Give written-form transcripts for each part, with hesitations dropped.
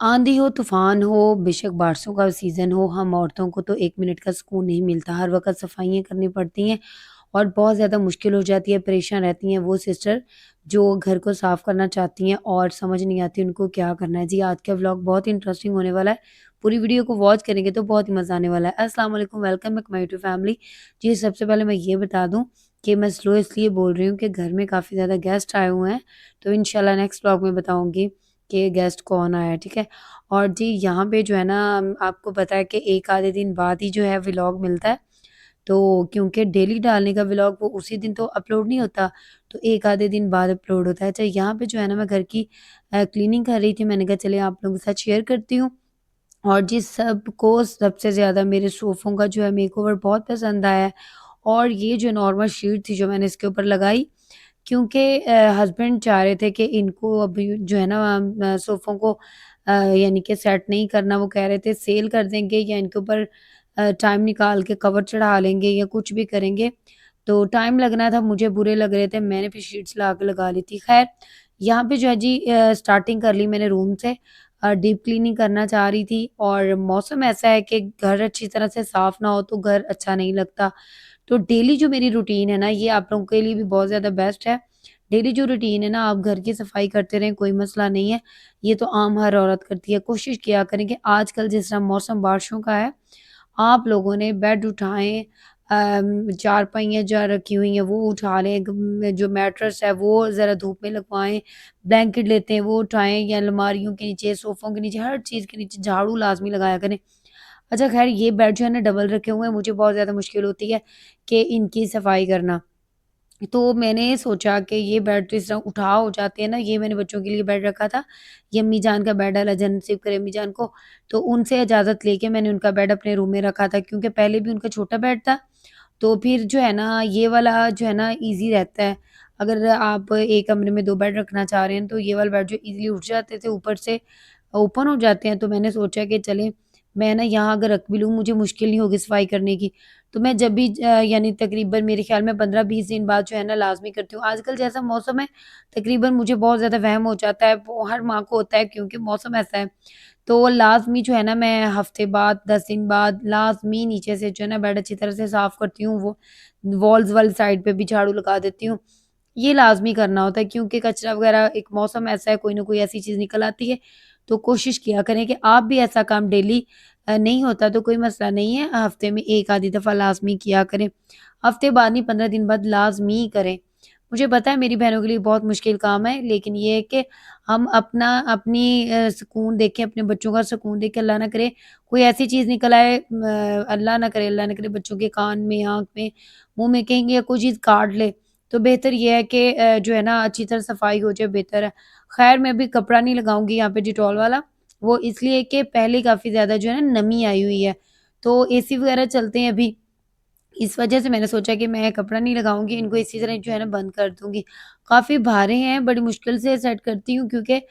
आंधी हो, तूफ़ान हो, बेशक बारिशों का सीज़न हो, हम औरतों को तो 1 मिनट का सुकून नहीं मिलता। हर वक़्त सफाइयाँ करनी पड़ती हैं और बहुत ज़्यादा मुश्किल हो जाती है, परेशान रहती हैं वो सिस्टर जो घर को साफ़ करना चाहती हैं और समझ नहीं आती उनको क्या करना है। जी, आज का व्लॉग बहुत ही इंटरेस्टिंग होने वाला है। पूरी वीडियो को वॉच करेंगे तो बहुत ही मज़ा आने वाला है। अस्सलाम वालेकुम, welcome back my YouTube family. जी, सबसे पहले मैं ये बता दूँ कि मैं स्लो इसलिए बोल रही हूँ कि घर में काफ़ी ज़्यादा गेस्ट आए हुए हैं, तो इंशाल्लाह नेक्स्ट व्लॉग में बताऊँगी कि गेस्ट कौन आया है, ठीक है? और जी यहाँ पे जो है ना आपको पता है कि 1 आधे दिन बाद ही जो है व्लॉग मिलता है। तो क्योंकि डेली डालने का व्लॉग वो उसी दिन तो अपलोड नहीं होता, तो 1 आधे दिन बाद अपलोड होता है। अच्छा यहाँ पे जो है ना मैं घर की क्लीनिंग कर रही थी, मैंने कहा चलिए आप लोगों के साथ शेयर करती हूँ। और जी सबको सबसे ज़्यादा मेरे सोफ़ों का जो है मेकओवर बहुत पसंद आया है। और ये जो नॉर्मल शीट थी जो मैंने इसके ऊपर लगाई क्योंकि हस्बैंड चाह रहे थे कि इनको अभी जो है ना सोफ़ों को यानी कि सेट नहीं करना, वो कह रहे थे सेल कर देंगे या इनके ऊपर टाइम निकाल के कवर चढ़ा लेंगे या कुछ भी करेंगे। तो टाइम लगना था, मुझे बुरे लग रहे थे, मैंने फिर शीट्स ला के लगा ली थी। ख़ैर यहाँ पे जो है जी स्टार्टिंग कर ली मैंने रूम से। डीप क्लीनिंग करना चाह रही थी और मौसम ऐसा है कि घर अच्छी तरह से साफ़ ना हो तो घर अच्छा नहीं लगता। तो डेली जो मेरी रूटीन है ना, ये आप लोगों के लिए भी बहुत ज़्यादा बेस्ट है। डेली जो रूटीन है ना, आप घर की सफाई करते रहें, कोई मसला नहीं है। ये तो आम हर औरत करती है। कोशिश किया करें कि आजकल जिस तरह मौसम बारिशों का है, आप लोगों ने बेड उठाएँ, चारपाइयाँ जहाँ रखी हुई हैं वो उठा लें, जो मैट्रेस है वो ज़रा धूप में लगवाएँ, ब्लैंकेट लेते हैं वो उठाएँ या अलमारियों के नीचे, सोफ़ों के नीचे, हर चीज़ के नीचे झाड़ू लाज़मी लगाया करें। अच्छा ख़ैर ये बेड जो है ना डबल रखे हुए हैं, मुझे बहुत ज़्यादा मुश्किल होती है कि इनकी सफाई करना। तो मैंने सोचा कि ये बेड तो इस तरह उठा हो जाते हैं ना, ये मैंने बच्चों के लिए बेड रखा था। ये अम्मी जान का बेड है, अल्लाह जन्नत नसीब करे अम्मी जान को। तो उनसे इजाज़त लेके मैंने उनका बेड अपने रूम में रखा था क्योंकि पहले भी उनका छोटा बेड था। तो फिर जो है ना ये वाला जो है ना ईज़ी रहता है। अगर आप एक कमरे में 2 बेड रखना चाह रहे हैं तो ये वाला बेड जो ईज़िली उठ जाते थे, ऊपर से ओपन हो जाते हैं। तो मैंने सोचा कि चलें मैं ना यहाँ अगर रख भी लूँ मुझे मुश्किल नहीं होगी सफाई करने की। तो मैं जब भी यानी तकरीबन मेरे ख़्याल में 15-20 दिन बाद जो है ना लाज़मी करती हूँ। आजकल जैसा मौसम है तकरीबन मुझे बहुत ज़्यादा वहम हो जाता है, वो हर माँ को होता है क्योंकि मौसम ऐसा है। तो लाज़मी जो है ना मैं हफ़्ते बाद, 10 दिन बाद लाज़मी नीचे से जो है ना बेड अच्छी तरह से साफ़ करती हूँ। वो वॉल्स वाली साइड पे भी झाड़ू लगा देती हूँ। ये लाज़मी करना होता है क्योंकि कचरा वग़ैरह एक मौसम ऐसा है, कोई ना कोई ऐसी चीज़ निकल आती है। तो कोशिश किया करें कि आप भी ऐसा काम डेली नहीं होता तो कोई मसला नहीं है, हफ़्ते में 1 आधी दफ़ा लाज़मी किया करें। हफ़्ते बाद नहीं, 15 दिन बाद लाज़मी करें। मुझे पता है मेरी बहनों के लिए बहुत मुश्किल काम है, लेकिन ये है कि हम अपनी सुकून देखें, अपने बच्चों का सुकून देख के अल्लाह ना करे कोई ऐसी चीज़ निकल आए, अल्लाह ना करे बच्चों के कान में, आँख में, मुँह में कहीं या कोई चीज़ काट ले, तो बेहतर ये है कि जो है ना अच्छी तरह सफाई हो जाए, बेहतर है। ख़ैर मैं अभी कपड़ा नहीं लगाऊँगी यहाँ पे डेटॉल वाला, वो इसलिए कि पहले काफ़ी ज़्यादा जो है ना नमी आई हुई है, तो एसी वग़ैरह चलते हैं अभी, इस वजह से मैंने सोचा कि मैं कपड़ा नहीं लगाऊँगी, इनको इसी तरह जो है ना बंद कर दूँगी। काफ़ी भारे हैं, बड़ी मुश्किल से सेट करती हूँ क्योंकि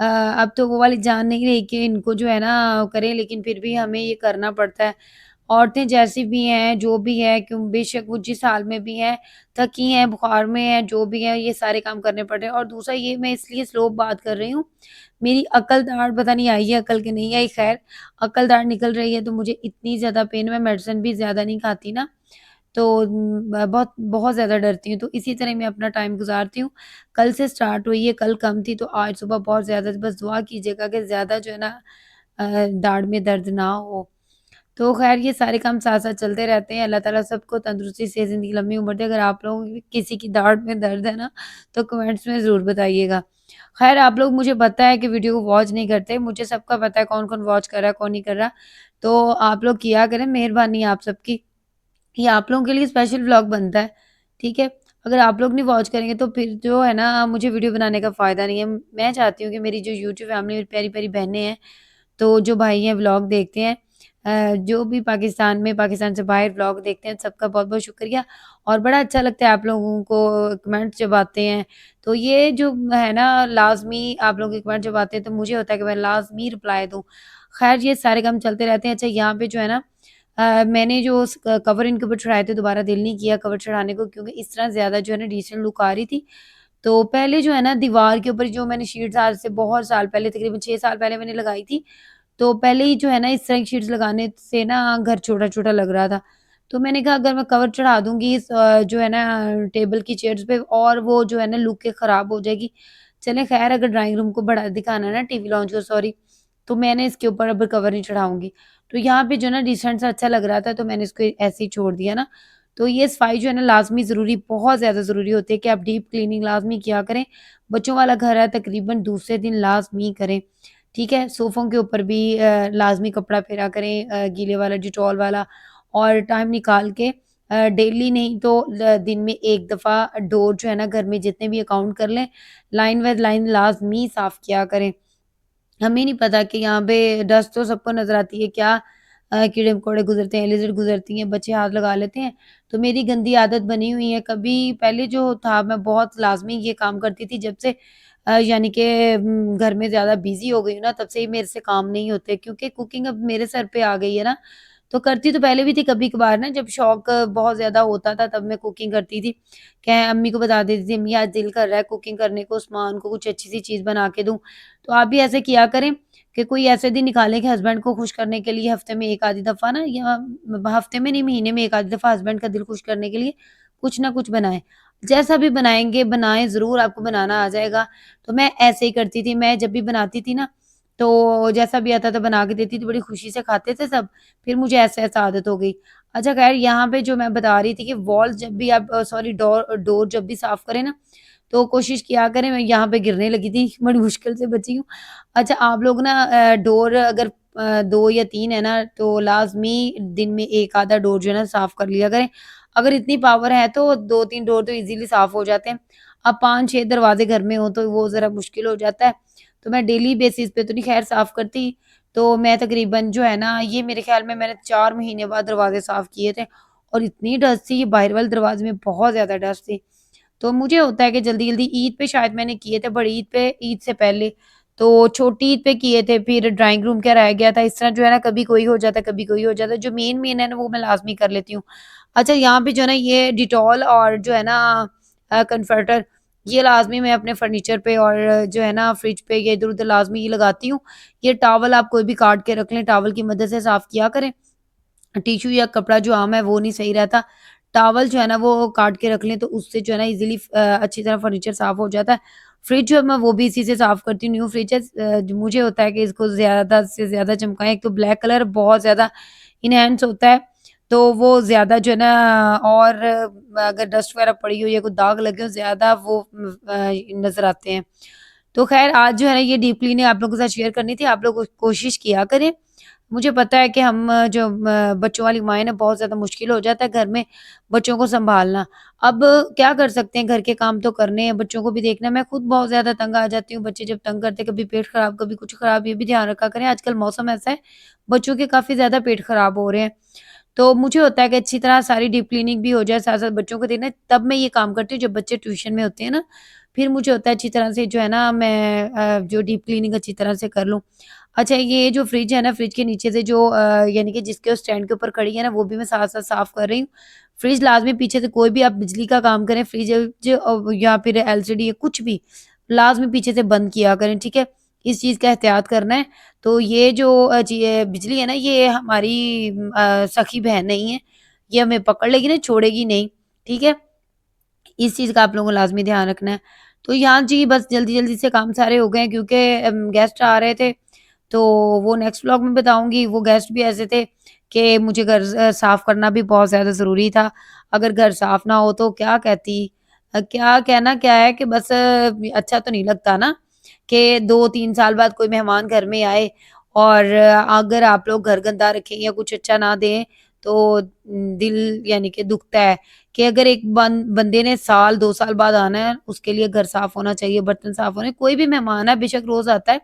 अब तो वो वाली जान नहीं रही कि इनको जो है ना करें, लेकिन फिर भी हमें ये करना पड़ता है। औरतें जैसी भी हैं, जो भी है, क्यों बेशक वो जिस हाल में भी हैं, थकी हैं, बुखार में हैं, जो भी है, ये सारे काम करने पड़ रहे हैं। और दूसरा ये मैं इसलिए स्लो बात कर रही हूँ, मेरी अकल दाढ़ पता नहीं आई है अकल की नहीं आई, ख़ैर अकल दाढ़ निकल रही है तो मुझे इतनी ज़्यादा पेन, मैं मेडिसिन भी ज़्यादा नहीं खाती ना, तो बहुत बहुत ज़्यादा डरती हूँ, तो इसी तरह मैं अपना टाइम गुज़ारती हूँ। कल से स्टार्ट हुई है, कल कम थी तो आज सुबह बहुत ज़्यादा, बस दुआ कीजिएगा कि ज़्यादा जो है ना दाढ़ में दर्द ना हो। तो ख़ैर ये सारे काम साथ-साथ चलते रहते हैं। अल्लाह ताला सबको तंदुरुस्ती से ज़िंदगी लंबी उम्र दे। अगर आप लोगों की किसी की दाढ़ में दर्द है ना, तो कमेंट्स में ज़रूर बताइएगा। ख़ैर आप लोग, मुझे पता है कि वीडियो को वॉच नहीं करते, मुझे सबका पता है कौन-कौन वॉच कर रहा है, कौन नहीं कर रहा। तो आप लोग किया करें, मेहरबानी आप सबकी। ये आप लोगों के लिए स्पेशल व्लॉग बनता है, ठीक है? अगर आप लोग नहीं वॉच करेंगे तो फिर जो है ना मुझे वीडियो बनाने का फ़ायदा नहीं है। मैं चाहती हूँ कि मेरी जो यूट्यूब फैमिली, मेरी प्यारी-प्यारी बहनें हैं, तो जो भाई हैं व्लॉग देखते हैं, जो भी पाकिस्तान में, पाकिस्तान से बाहर व्लॉग देखते हैं, सबका बहुत-बहुत शुक्रिया। और बड़ा अच्छा लगता है आप लोगों को कमेंट्स जब आते हैं, तो ये जो है ना लाज़मी आप लोग के कमेंट जब आते हैं तो मुझे होता है कि मैं लाज़मी रिप्लाई दूँ। ख़ैर ये सारे काम चलते रहते हैं। अच्छा यहाँ पे जो है ना मैंने जो उस कवर इनके ऊपर चढ़ाए थे, दोबारा दिल नहीं किया कवर चढ़ाने को क्योंकि इस तरह ज़्यादा जो है ना डिसेंट लुक आ रही थी। तो पहले जो है ना दीवार के ऊपर जो मैंने शीट्स आज से बहुत साल पहले तकरीबन 6 साल पहले मैंने लगाई थी। तो पहले ही जो है ना इस तरह की शीट्स लगाने से ना घर छोटा-छोटा लग रहा था। तो मैंने कहा अगर मैं कवर चढ़ा दूँगी इस जो है ना टेबल की चेयर्स पे और वो जो है ना लुक के ख़राब हो जाएगी। चलें ख़ैर अगर ड्राइंग रूम को बड़ा दिखाना है ना टीवी लॉन्च को सॉरी, तो मैंने इसके ऊपर अब कवर नहीं चढ़ाऊँगी। तो यहाँ पे जो है ना डिसेंट सा अच्छा लग रहा था तो मैंने इसको ऐसे ही छोड़ दिया ना। तो ये सफाई जो है ना लाज़मी ज़रूरी बहुत ज़्यादा ज़रूरी होती है कि आप डीप क्लीनिंग लाज़मी किया करें। बच्चों वाला घर है तकरीबन दूसरे दिन लाज़मी करें। ठीक है? सोफ़ों के ऊपर भी लाज़मी कपड़ा फेरा करें गीले वाला, डेटॉल वाला और टाइम निकाल के डेली नहीं तो दिन में 1 दफ़ा डोर जो है ना घर में जितने भी अकाउंट कर लें, लाइन बाय लाइन लाज़मी साफ़ किया करें। हमें नहीं पता कि यहाँ पे डस्ट तो सबको नज़र आती है, क्या कीड़े-मकोड़े गुज़रते हैं, लिज़र्ड गुज़रती हैं, बच्चे हाथ लगा लेते हैं। तो मेरी गंदी आदत बनी हुई है, कभी पहले जो था मैं बहुत लाज़मी ये काम करती थी जब से यानी कि घर में ज़्यादा बिज़ी हो गई हूँ ना, तब से ही मेरे से काम नहीं होते क्योंकि कुकिंग अब मेरे सर पे आ गई है ना। तो करती तो पहले भी थी कभी-कभार ना जब शौक बहुत ज़्यादा होता था तब मैं कुकिंग करती थी। क्या अम्मी को बता देती थी, "अम्मी आज दिल कर रहा है कुकिंग करने को, उस्मान को कुछ अच्छी-सी चीज़ बना के दूँ।" तो आप भी ऐसे किया करें कि कोई ऐसे दिन निकालें कि हस्बैंड को खुश करने के लिए हफ्ते में 1 आधी दफ़ा ना या हफ्ते में नहीं महीने में 1 आधी दफ़ा हस्बैंड का दिल खुश करने के लिए कुछ ना कुछ बनाएँ। जैसा भी बनाएँगे, बनाएँ ज़रूर आपको बनाना आ जाएगा। तो मैं ऐसे ही करती थी, मैं जब भी बनाती थी ना, तो जैसा भी आता था बना के देती थी, बड़ी खुशी से खाते थे सब। फिर मुझे ऐसे-ऐसे आदत हो गई। अच्छा ख़ैर यहाँ पे जो मैं बता रही थी कि वॉल्स जब भी आप सॉरी डोर जब भी साफ़ करें ना, तो कोशिश किया करें मैं यहाँ पे गिरने लगी थी, बड़ी मुश्किल से बची हूँ। अच्छा आप लोग ना डोर अगर 2 या 3 है ना, तो लाज़मी दिन में 1 आधा डोर जो है ना साफ़ कर लिया करें। अगर इतनी पावर है तो 2-3 डोर तो ईज़िली साफ़ हो जाते हैं। अब 5-6 दरवाज़े घर में हो तो वो ज़रा मुश्किल हो जाता है। तो मैं डेली बेसिस पे तो नहीं ख़ैर साफ़ करती। तो मैं तकरीबन जो है ना ये मेरे ख़्याल में मैंने 4 महीने बाद दरवाज़े साफ़ किए थे और इतनी डस्ट थी, बाहर वाले दरवाज़े में बहुत ज़्यादा डस्ट थी। तो मुझे होता है कि जल्दी-जल्दी ईद पे शायद मैंने किए थे, बड़ी ईद पे ईद से पहले, तो छोटी ईद पे किए थे, फिर ड्राइंग रूम क्या रह गया था, इस तरह जो है ना कभी कोई हो जाता है, कभी कोई हो जाता है, जो मेन-मेन है ना वो मैं लाज़मी कर लेती हूँ। अच्छा यहाँ पे जो है ना ये डिटॉल और जो है ना कम्फर्टर ये लाज़मी मैं अपने फर्नीचर पे और जो है ना फ्रिज पे ये इधर-उधर लाज़मी ये लगाती हूँ। ये टॉवल आप कोई भी काट के रख लें, टॉवल की मदद से साफ़ किया करें। टिश्यू या कपड़ा जो आम है वो नहीं सही रहता। टॉवल जो है ना वो काट के रख लें तो उससे जो है ना ईज़िली अच्छी तरह फर्नीचर साफ़ हो जाता है। फ्रिज जो है मैं वो भी इसी से साफ़ करती हूँ। न्यू फ्रिज है मुझे होता है कि इसको ज़्यादा से ज़्यादा चमकाएँ। एक तो ब्लैक कलर बहुत ज़्यादा इन्हांस होता है, तो वो ज़्यादा जो है ना और अगर डस्ट वगैरह पड़ी हो या कोई दाग लगे हो ज़्यादा वो नज़र आते हैं। तो ख़ैर आज जो है ना ये डीप क्लीनिंग आप लोगों के साथ शेयर करनी थी। आप लोग कोशिश किया करें। मुझे पता है कि हम जो बच्चों वाली माएँ ना बहुत ज़्यादा मुश्किल हो जाता है घर में बच्चों को सँभालना। अब क्या कर सकते हैं घर के काम तो करने हैं, बच्चों को भी देखना है। मैं खुद बहुत ज़्यादा तंग आ जाती हूँ, बच्चे जब तंग करते हैं कभी पेट ख़राब, कभी कुछ ख़राब, ये भी ध्यान रखा करें। आजकल मौसम ऐसा है, बच्चों के काफ़ी ज़्यादा पेट ख़राब हो रहे हैं। तो मुझे होता है कि अच्छी तरह सारी डीप क्लीनिंग भी हो जाए, साथ-साथ बच्चों को देखना है, तब मैं ये काम करती हूँ जब बच्चे ट्यूशन में होते हैं ना, फिर मुझे होता है अच्छी तरह से जो है ना मैं जो डीप क्लीनिंग अच्छी तरह से कर लूँ। अच्छा ये जो फ्रिज है ना, फ्रिज के नीचे से जो यानी कि जिसके स्टैंड के ऊपर खड़ी है ना, वो भी मैं साथ-साथ साफ़ कर रही हूँ। फ्रिज लाज़मी पीछे से कोई भी आप बिजली का काम करें, फ्रिज या फिर एलसीडी या कुछ भी, लाज़मी पीछे से बंद किया करें, ठीक है? इस चीज़ का एहतियात करना है। तो ये जो बिजली है ना, ये हमारी सखी बहन नहीं है, ये हमें पकड़ लेगी ना, छोड़ेगी नहीं, ठीक है? इस चीज़ का आप लोगों को लाज़मी ध्यान रखना है। तो यहाँ जी बस जल्दी-जल्दी से काम सारे हो गए हैं क्योंकि गेस्ट आ रहे थे, तो वो नेक्स्ट व्लॉग में बताऊँगी। वो गेस्ट भी ऐसे थे कि मुझे घर साफ़ करना भी बहुत ज़्यादा ज़रूरी था। अगर घर साफ़ ना हो तो क्या कहती क्या कहना क्या है कि बस अच्छा तो नहीं लगता ना कि 2-3 साल बाद कोई मेहमान घर में आए और अगर आप लोग घर गंदा रखें या कुछ अच्छा ना दें, तो दिल यानी कि दुखता है। कि अगर एक बंदे ने साल 2 साल बाद आना है, उसके लिए घर साफ़ होना चाहिए, बर्तन साफ़ होने कोई भी मेहमान है बेशक रोज़ आता है,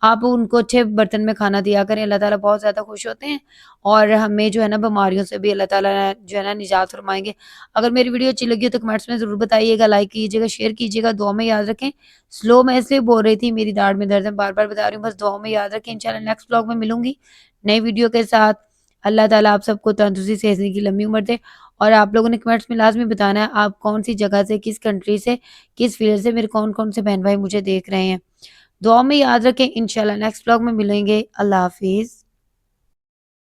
आप उनको अच्छे बर्तन में खाना दिया करें, अल्लाह ताला बहुत ज़्यादा खुश होते हैं और हमें जो है ना बीमारियों से भी अल्लाह ताला जो है ना निजात फ़रमाएँगे। अगर मेरी वीडियो अच्छी लगी हो तो कमेंट्स में ज़रूर बताइएगा, लाइक कीजिएगा, शेयर कीजिएगा, दुआ में याद रखें। स्लो मैं इसलिए बोल रही थी, मेरी दाढ़ में दर्द है, बार-बार बता रही हूँ, बस दुआ में याद रखें। इंशाल्लाह नेक्स्ट व्लॉग में मिलूँगी, नई वीडियो के साथ। अल्लाह ताला आप सबको तंदुरुस्ती, सेहत की लंबी उम्र दे और आप लोगों ने कमेंट्स में लाज़मी बताना है आप कौन-सी जगह से, किस कंट्री से, किस फ़ील्ड से मेरे कौन-कौन से बहन-भाई मुझे देख रहे हैं। दुआ में याद रखें, इंशाल्लाह नेक्स्ट व्लॉग में मिलेंगे। अल्लाह हाफ़िज़।